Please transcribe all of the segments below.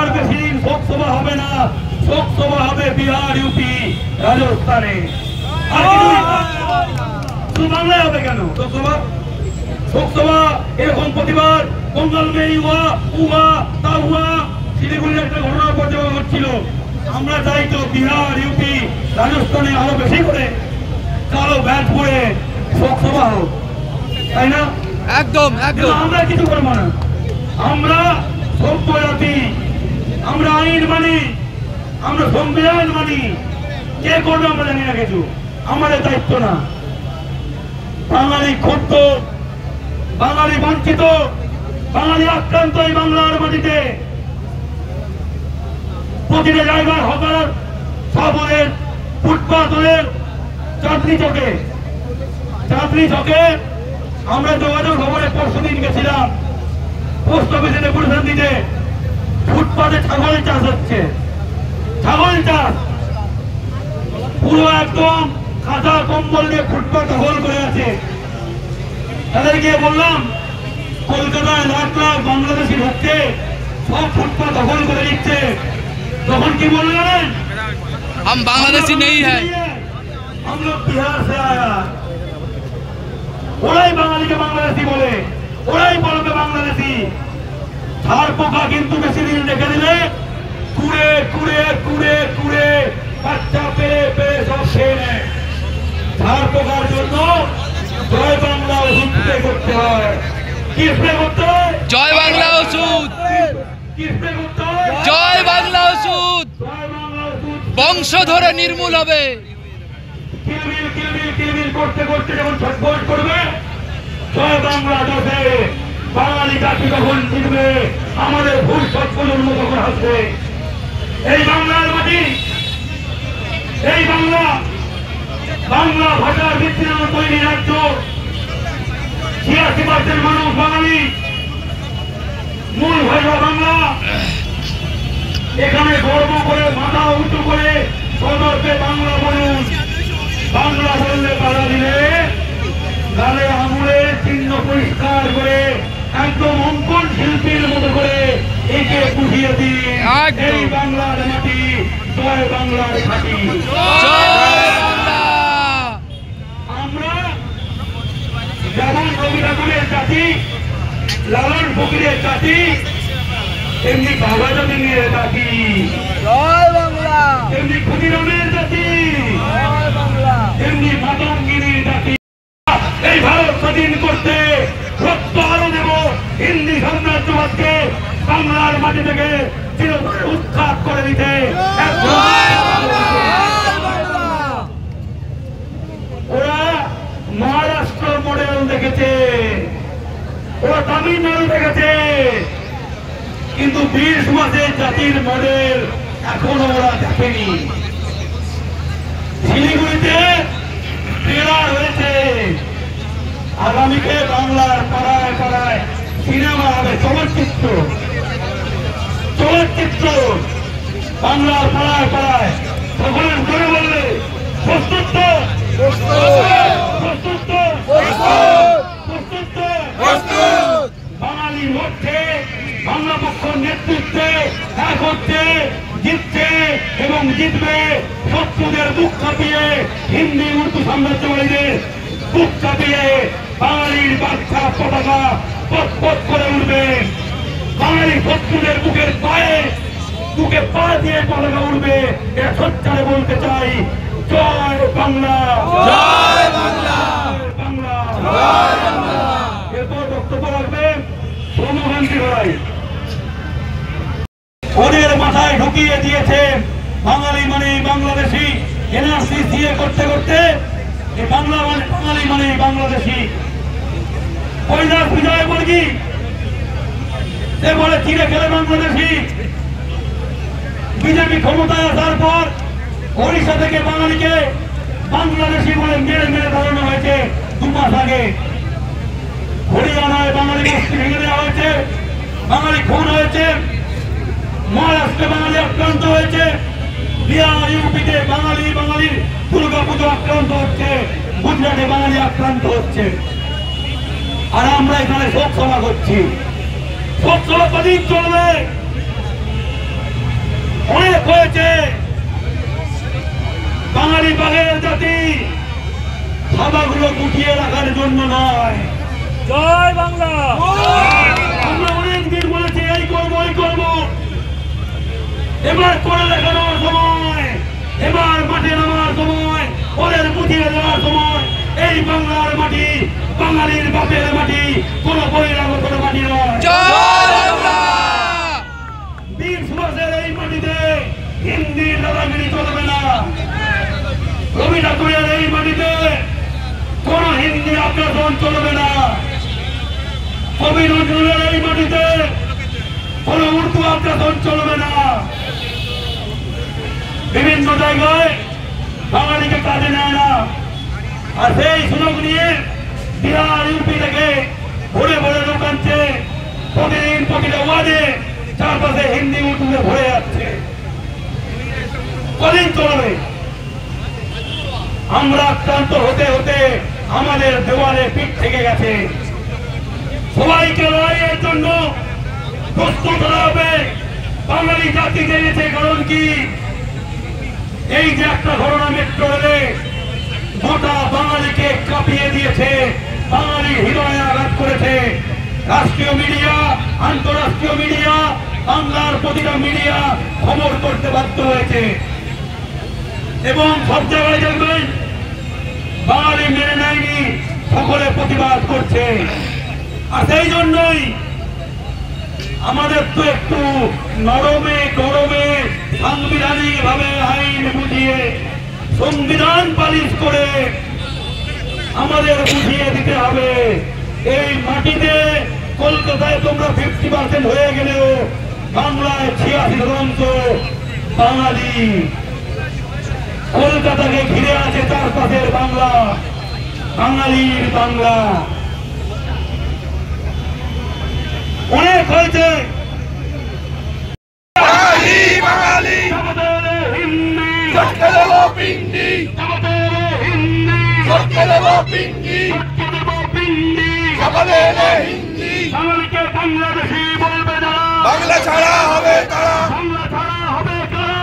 আর বেশি দিন শোকসভা হবে না, শোকসভা হবে বিহার, ইউপি, রাজস্থানে। শুধু বাংলায় হবে কেন শোকসভা? শোকসভা এরকম প্রতিবার বঙ্গাল মে হুয়া তা হুয়া, শিলিগুড়ির একটা ঘটনার পর্যবেক্ষণ হচ্ছিল। আমরা চাই তো বিহার, ইউপি, রাজস্থানে আরো বেশি করে কালো ব্যাচ পরে শোকসভা হোক, তাই না? একদম একদম। আমরা কিছু করবো না, আমরা সভ্য জাতি, আমরা আইন মানি, আমরা সংবিধান মানি। কে করবে আমরা জানি না, কিছু আমাদের দায়িত্ব না। বাঙালি ক্ষুব্ধ, বাঙালি বঞ্চিত, বাঙালি আক্রান্ত এই বাংলার মাটিতে। প্রতিটা জায়গায় হকার, সাবলের, ফুটপাথ, চাঁদনি চকে আমরা যোগাযোগ খবরে পরশুদিন গেছিলাম পোস্ট অফিসে ডেপুটেশন দিতে। ফুটপাথে ছাগল চাষ হচ্ছে, ছাগল চাষ পুরো একদম কাঁথা কম্বল দিয়ে ফুটপাথ দখল করে আছে। তাদের গিয়ে বললাম কলকাতায় লাখ লাখ বাংলাদেশি ঢুকছে, সব ফুটপাথ দখল করে দিচ্ছে। তখন কি বললেন? हम बांग्लादेशी नहीं है, हम लोग बिहार से आया। ওরাই বাঙালিকে বাংলাদেশি বলে, ওরাই বলবে বাংলাদেশি। ঝাড় পোকা কিন্তু বেশি দিন রেখে দিলে কুড়ে কুড়ে কুড়ে কুড়ে বাচ্চা পেয়ে পেয়ে সব খেয়ে নেয়। ঝাড় পোকার জন্য জয় বাংলা ওষুধ স্প্রে করতে হয়। কি স্প্রে করতে হয়? জয় বাংলা ওষুধ, কি স্প্রে করতে হয়? জয় বাংলা ওষুধ। জয় বাংলা ওষুধ বংশ ধরে নির্মূল হবে। কিলবিল কিলবিল কিলবিল করতে করতে যখন ছটফট করবে, জয় বাংলা দোষে বাঙালি জাতি তখন জিতবে, আমাদের ভবিষ্যৎ প্রজন্ম তখন আসবে। এই বাংলার মাটি, এই বাংলা, বাংলা ভাষার ভিত্তিতে তৈরি রাজ্য। 86% মানুষ বাঙালি, মূল ভাষা বাংলা। এখানে গর্ব করে মাথা উঁচু করে সদর্পে বাংলা বলুন। বাংলা বললে বাধা দিলে গালে আঙুলের চিহ্ন পরিষ্কার করে একদম অঙ্কন শিল্পীর মতো করে একে বুঝিয়ে দিন, এই বাংলার মাটি, জয় বাংলার ঘাটি। আমরা যেমন রবি ঠাকুরের জাতি, লালন ফকিরের জাতি, তেমনি বাবা জাতির জাতি, জয় বাংলা। তেমনি ক্ষুদিরামের জাতি, জয় বাংলা। তেমনি মাতঙ্গিনীর জাতি। এই ভারত স্বাধীন করতে রক্ত আরো দেব, হিন্দি সাম্রাজ্যবাদকে বাংলার মাটি থেকে চিরতরে উৎখাত করে দিতে। ওরা মহারাষ্ট্র মডেল দেখেছে, ওরা তামিলনাড়ু দেখেছে, কিন্তু 20 মাসের জাতির মডেল এখনো ওরা দেখেনি। শিলিগুড়িতে ট্রেলার হয়েছে, আগামীতে বাংলার পাড়ায় পাড়ায় সিনেমা হবে, চলচ্চিত্র বাংলার পাড়ায় পাড়ায়। সকলের করে বললে প্রস্তুত তো? বাঙালি লক্ষ্যে বাংলা পক্ষ নেতৃত্বে এক হচ্ছে, জিতছে এবং জিতবে। শত্রুদের বুক কাঁপিয়ে, হিন্দি উর্দু সাম্রাজ্যবাদীদের বুক কাঁপিয়ে বাঙালির বাচ্চা পতাকা পথ পথ করে উঠবে। বাঙালি শত্রুদের বুকের বুকে পা দিয়ে পতাকা উঠবে। এটা সোচ্চারে বলতে চাই, জয় বাংলা, জয় বাংলা, বাংলা, জয় বাংলা। এরপর বক্তব্য রাখবেন সৌম্যকান্তি রায়। ওদের মাথায় ঢুকিয়ে দিয়েছে বাঙালি মানে বাংলাদেশি। এনআরসি সিএ করতে করতে বাঙালি মানে বাংলাদেশি। কৈলাস বিজয়বর্গী সে বলে চিরে খেলে বাংলাদেশি। বিজেপি ক্ষমতায় আসার পর ওড়িশা থেকে বাঙালিকে বাংলাদেশি বলে মেরে মেরে ধরানো হয়েছে 2 মাস আগে। হরিয়ানায় বাঙালি গোষ্ঠী ভেঙে দেওয়া হয়েছে, বাঙালি খুন হয়েছে, মহারাষ্ট্রে বাঙালি আক্রান্ত হয়েছে, বিহার ইউপিতে বাঙালির দুর্গা পুজো আক্রান্ত হচ্ছে, গুজরাটে বাঙালি আক্রান্ত হচ্ছে। আর আমরা এখানে শোক সভা করছি। শোক সভা কদিন চলবে? অনেক হয়েছে। বাঙালি বাঘের জাতি খাবারগুলো গুটিয়ে রাখার জন্য নয়। জয় বাংলা। আমরা অনেকদিন বলেছি এই করবো এই করবো, এবার করে দেখানোর সময়, এবার মাঠে নামার সময়, ওদের বুঝিয়ে দেওয়ার সময়। এই বাংলার মাটি বাঙালির বাপের মাটি, কোন বহিরাগত মাটি নয়। বীর সুভাষের এই মাটিতে হিন্দি দাদাগিরি চলবে না। রবি ঠাকুরের এই মাটিতে কোন হিন্দি আগ্রাসন চলবে না। কবি নজরুলের এই মাটিতে কোন উর্দু আগ্রাসন চলবে না। বিভিন্ন জায়গায় বাঙালিকে কাজে নেয় না, আর সেই সুযোগ নিয়ে বিহার ইউপি থেকে ভরে ভরে লোক আনছে। প্রতিদিন প্রতিটা ওয়ার্ডে চারপাশে হিন্দি উর্দুতে ভরে যাচ্ছে। কদিন চলবে? আমরা আক্রান্ত হতে হতে আমাদের দেওয়ালে পিঠ থেকে গেছে। সবাইকে লড়াইয়ের জন্য প্রস্তুত হতে হবে। বাঙালি জাতি জেনেছে কারণ কি, এই যে একটা ঘটনা মেট্রো রেলে গোটা বাঙালিকে কাঁপিয়ে দিয়েছে, বাঙালি হৃদয়ে আঘাত করেছে। রাষ্ট্রীয় মিডিয়া, আন্তঃরাষ্ট্রীয় মিডিয়া, বাংলার প্রতিটা মিডিয়া খবর করতে বাধ্য হয়েছে এবং সব জায়গায় দেখবেন বাঙালি মেনে নেয়নি, সকলে প্রতিবাদ করছে। আর সেই জন্যই আমাদের তো একটু নরমে গরমে সাংবিধানিক ভাবে আইন বুঝিয়ে সংবিধান পালিশ করে আমাদের বুঝিয়ে দিতে হবে। এই মাটিতে কলকাতায় তোমরা 50% হয়ে গেলেও বাংলায় 86% বাঙালি। কলকাতাকে ঘিরে আছে চারপাশের বাংলা, বাঙালির বাংলা। অনেক হয়েছে। বাঙালিকে বাংলাদেশি বলবে না, বাংলা ছাড়া হবে তারা, বাংলা ছাড়া হবে কারা,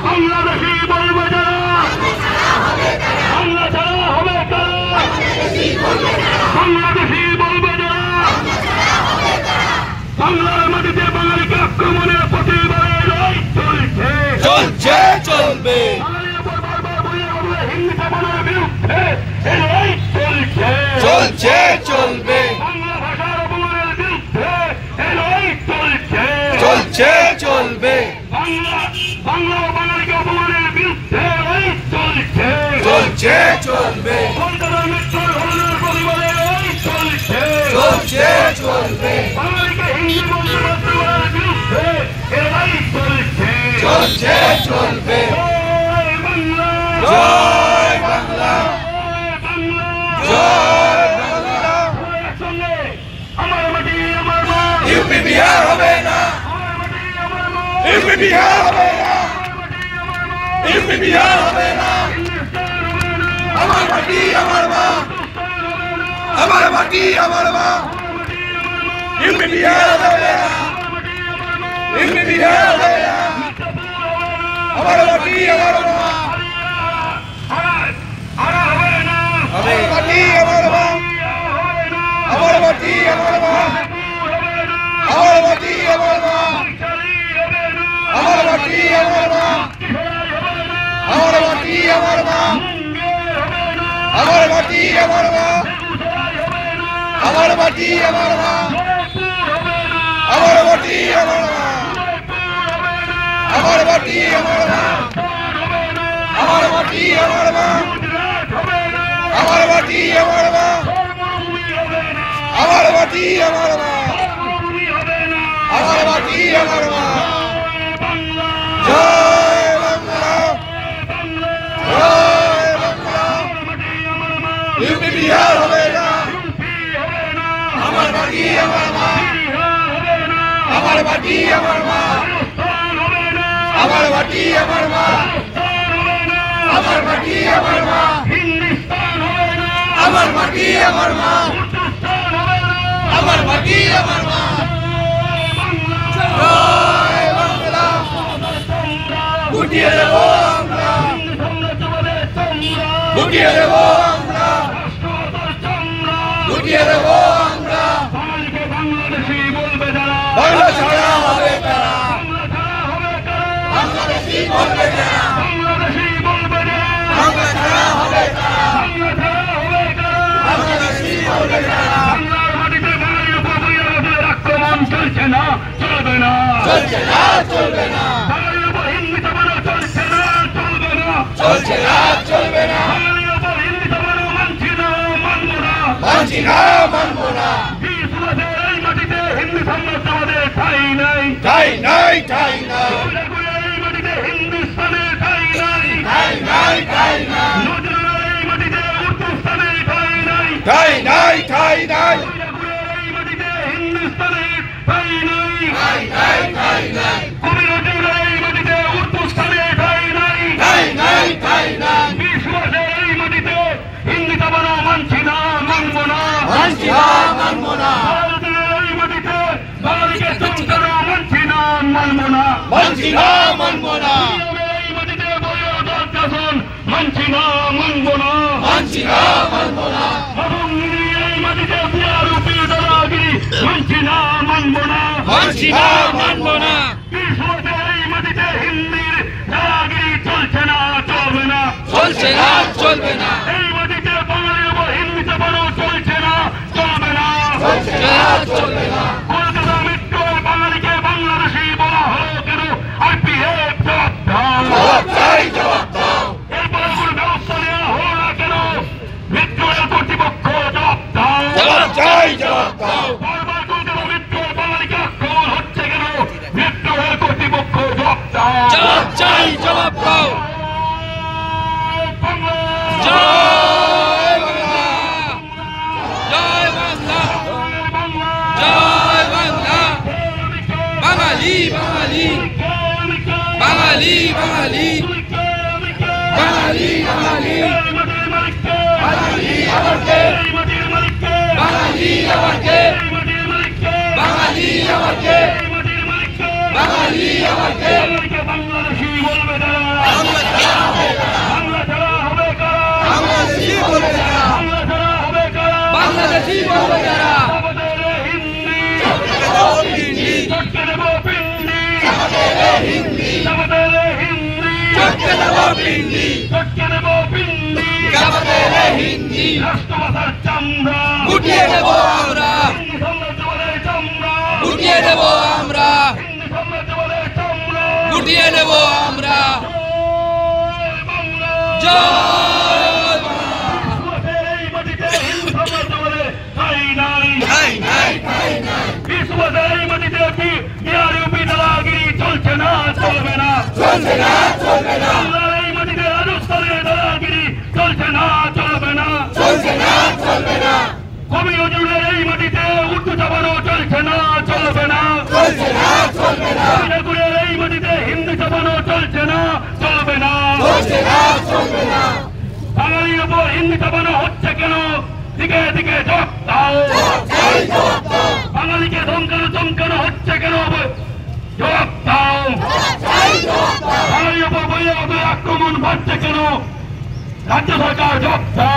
বাংলাদেশি বলবে যারা, বাংলা ছাড়া হবে কারা, বাংলাদেশি বলবে যারা। বাংলার মাটিতে বাঙালিকে আক্রমণের প্রতিবারে লড়াই চলছে, চলছে চলবে, বাঙালির উপর বারবার বলিয়ে বলবে হিন্দু চাপানোর বিরুদ্ধে এই লড়াই চলছে, চলছে চলবে, বাংলা ভাষার অপমানের বিরুদ্ধে এই লড়াই চলছে, চলছে চলবে, বাংলা ও বাঙালিকে অপমানের বিরুদ্ধে লড়াই চলছে, চলছে চলবে, কলকাতার মেট্রোর ঘটনার প্রতিবাদে লড়াই চলছে, চলছে চলবে, বাঙালিকে হিন্দি বলতে বাধ্য করার বিরুদ্ধে এই লড়াই চলছে, চলছে চলবে। জয় বাংলা, জয় বাংলা, বাংলা, জয় বাংলা। সবাই একসঙ্গে, আমার মাটি আমার মা, ইউপি বিহার হবে না, আমার মাটি আমার মা, ইউপি বিহার হবে না, আমার মাটি আমার মা, ইউপি বিহার হবে না, হিন্দুস্তান হবে না, আমার মাটি আমার মা, হিন্দুস্তান হবে না, আমার মাটি আমার মা, আমার মাটি আমার মা, ইউপি বিহার হবে না, আমার মাটি আমার মা, ইউপি বিহার হবে না, মির্জাপুর হবে না, আমার মাটি আমার মা, হারা হবে না, আমার মাটি আমার মা, হবে না, আমার মাটি আমার মা, হবে না, আমার মাটি আমার মা, চালি হবে না, আমার মাটি আমার মা, কিশোরাই হবে না, আমার মাটি আমার মা, মুঙ্গের হবে না, আমার মাটি আমার মা, বেগুসরাই হবে না, আমার মাটি আমার মা, জয়পুর হবে না, আমার মাটি আমার মা, জয়পুর হবে না, আমার মাটি আমার মা, রাজস্থান হবে না, আমার মাটি আমার মা, গুজরাট হবে না, আমার মাটি আমার মা, ধর্মভূমি হবে না, আমার মাটি আমার মা, ধর্মভূমি হবে না, আমার মাটি আমার মা। জয় বাংলা, জয় বাংলা, বাংলা, জয় বাংলা, আমার মাটি আমার মা, ইউপি বিহার হবে না, ইউপি হবে না, আমার মাটি আমার মা, বিহার হবে না, আমার মাটি আমার মা, রাজস্থান হবে না, আমার মাটি আমার মা, রাজস্থান হবে না, আমার মাটি আমার মা, হিন্দুস্তান হবে না, আমার মাটি আমার মা, হিন্দুস্তান হবে না, আমার মাটি আমার মা। জয় বাংলা, জয় বাংলা, গুটিয়ে দেব আমরা, হিন্দু সাম্রাজ্যবাদের চামড়া, গুটিয়ে দেব আমরা, রাষ্ট্রভাষার চামড়া, গুটিয়ে দেব আমরা। বাঙালিকে বাংলাদেশি বলবে যারা, বাংলা ছাড়া হবে কারা, বাংলা ছাড়া হবে কারা, বাংলাদেশি বলবে যারা, বাংলাদেশি বলবে যারা, বাংলা ছাড়া হবে কারা, বাংলা ছাড়া হবে কারা, বাংলাদেশি বলবে যারা। বাংলার মাটিতে বাঙালির উপর বহিরাগতের আক্রমণ চলছে না, চলবে না, চলছে না, চলবে না, বাঙালির উপর হিন্দি চাপানো চলছে না, চলবে না, চলছে না, চলবে না, বাঙালির উপর হিন্দি চাপানো মানছি না, মানব না। মানছি না, মানবো না। বিশ্ববাসের এই মাটিতে হিন্দু সাম্রাজ্যবাদের ঠাঁই নাই, ঠাই নাই, ঠাই নাই, উদয়পুরের এই মাটিতে হিন্দুস্তানের ঠাঁই নাই, ঠাই নাই, ঠাই নাই, নজরুলের এই মাটিতে উর্দুস্তানের ঠাঁই নাই, ঠাই নাই, ঠাই নাই, উদয়পুরের এই মাটিতে হিন্দুস্তানের ঠাঁই নাই, ঠাই নাই, ঠাই নাই, কবি নজরুলের এই মাটিতে উর্দুস্তানের ঠাঁই নাই, ঠাই নাই, ঠাই নাই, বিশ্ববাসের এই মাটিতে হিন্দি চাপানো মানছি না, মানব না। মানছি না, মানবো না, ভারতের এই মাটিতে বাঙালিকে চমকানো মানছি না, মানব না। মানছি না, মানবো না, এই মাটিতে বয়োদর শাসন মানছি না, মানব না। মানছি না, মানবো না, ভবঙ্গিনী এই মাটিতে বিয়ারূপী দাদাগিরি মানছি না, মানব না। মানছি না, মানবো না, বিশ্ববাসের এই মাটিতে হিন্দির দাদাগিরি চলছে না, চলবে না। চলছে না, চলবে না, এই মাটিতে বাঙালির উপর হিন্দি চাপানো চলছে না, চলবে না। চলছে না, চলবে না, কলকাতা মেট্রোয় বাঙালিকে বাংলাদেশি বলা হলো কেন? আইপিএফ জবাব দাও। জবাব চাই, জবাব দাও, এরপরে কোনো ব্যবস্থা নেওয়া হলো না কেন? মেট্রো রেল কর্তৃপক্ষ জবাব দাও। জবাব চাই, জবাব দাও, বারবার কলকাতা মেট্রোয় বাঙালিকে আক্রমণ হচ্ছে কেন? মেট্রো রেল কর্তৃপক্ষ জবাব দাও। জবাব চাই, জবাব দাও। বাংলা! জয় বাংলা, জয় বাংলা, বাংলা! জয় বাংলা, বাঙালি, বাঙালি, বাঙালি, বাঙালি, বাঙালি, বাঙালি, বাঙালি আমাকে, বাঙালি আমাকে, বাঙালি আমাকে, বাঙালি আমাকে, বাংলাদেশি বলবে তারা, বাংলা ছাড়া হবে কারা, বাংলা ছাড়া হবে কারা, বাংলাদেশি বলবে যারা, বাংলা ছাড়া হবে কারা, বাংলাদেশি বলবে যারা, আমাদের হিন্দি, হিন্দি, চটকে দেব পিন্ডি, হিন্দি, আমাদের হিন্দি, চটকে দেব পিন্ডি, চটকে দেব পিন্ডি, আমাদের হিন্দি, রাষ্ট্রভাষার চামড়া, গুটিয়ে দেব আমরা, হিন্দি সাম্রাজ্যবাদের চামড়া, গুটিয়ে দেব আমরা, হিন্দি সাম্রাজ্যবাদের চামড়া, গুটিয়ে দেব আমরা, জয় বাংলা! জয় বাংলা, বিশ্ববাসের এই মাটিতে হিন্দু সাম্রাজ্যবাদের ঠাঁই নাই, ঠাই নাই, ঠাই নাই, বিশ্ববাসের এই মাটিতে বিহারী দাদাগিরি চলছে না, চলবে না। চলছে না, চলবে না, বাংলার এই মাটিতে রাজস্থানের দাদাগিরি চলছে না, চলবে না। চলছে না, চলবে না, কবি নজরুলের এই মাটিতে উর্দু চাপানো চলছে না, চলবে না। চলছে না, চলবে না, ঠাকুরের এই মাটিতে হিন্দি চাপানো চলছে না, চলবে না। চলছে না, চলবে না, বাঙালির উপর হিন্দি চাপানো হচ্ছে কেন? দিকে দিকে জবাব দাও। চাই, জবাব দাও, বাঙালিকে ধমকানো চমকানো হচ্ছে কেন? জবাব দাও। চাই, জবাব দাও, বাঙালির উপর বহিরাগত আক্রমণ বাড়ছে কেন? রাজ্য সরকার জবাব দাও।